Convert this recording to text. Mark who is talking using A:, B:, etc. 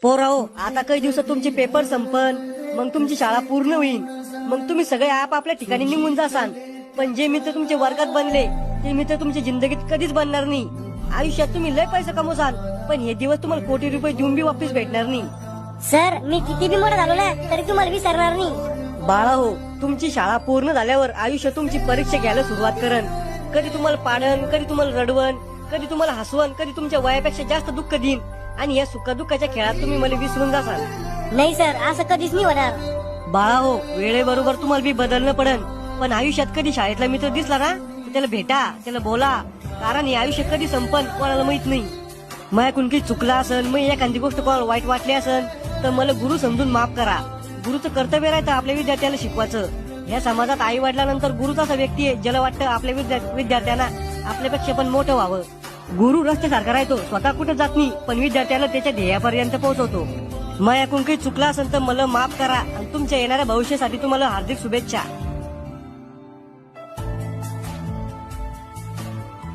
A: पोराओ, आता काही दिवसात तुमचे पेपर संपन, मग तुमची शाळा पूर्ण होईल. मग तुम्ही सगळे आपापल्या ठिकाणी निघून जासान. पण जे मित्र तुमच्या वर्गात बनले ते मित्र तुमच्या जिंदगीत कधीच बनणार नाही. आयुष्यात तुम्ही लय पैसा कमवसान, पण हे दिवस तुम्हाला कोटी रुपये देऊन बी वापस भेटणार नाही.
B: सर, मी किती बी मोठा झालो ना तरी तुम्हाला विसरणार नाही.
A: बाळा हो, तुमची शाळा पूर्ण झाल्यावर आयुष्य तुमची परीक्षा घ्यायला सुरुवात करन. कधी तुम्हाला पाडन, कधी तुम्हाला रडवण, कधी तुम्हाला हसवण, कधी तुमच्या वयापेक्षा जास्त दुःख देईन. आणि या सुखदुःखाच्या खेळात तुम्ही मला विसरून जासाल.
B: नाही सर, असं कधीच नाही होणार.
A: बाळा हो, वेळेबरोबर तुम्हाला बी बदलणं पडन. पण आयुष्यात कधी शाळेतला मित्र दिसला ना तर त्याला भेटा, त्याला बोला. कारण हे आयुष्य कधी संपन कोणाला माहित नाही. माझ्याकडून काही चुकला असन, मग एखादी गोष्ट कोणाला वाईट वाटली असन तर मला गुरु समजून माफ करा. गुरुचं कर्तव्य राहतं आपल्या विद्यार्थ्याला शिकवायचं. या समाजात आई वडिलांनंतर गुरुच असा व्यक्ती आहे ज्याला वाटतं आपल्या विद्यार्थ्यांना आपल्यापेक्षा पण मोठं व्हावं. गुरु रस्त्यासारखा राहतो, स्वतः कुठे जात नाही, पण विद्यार्थ्याला त्याच्या ध्येयापर्यंत पोहोचवतो. माझ्याकडून काही चुकला असेल तर मला माफ करा आणि तुमच्या येणाऱ्या भविष्यासाठी तुम्हाला हार्दिक शुभेच्छा.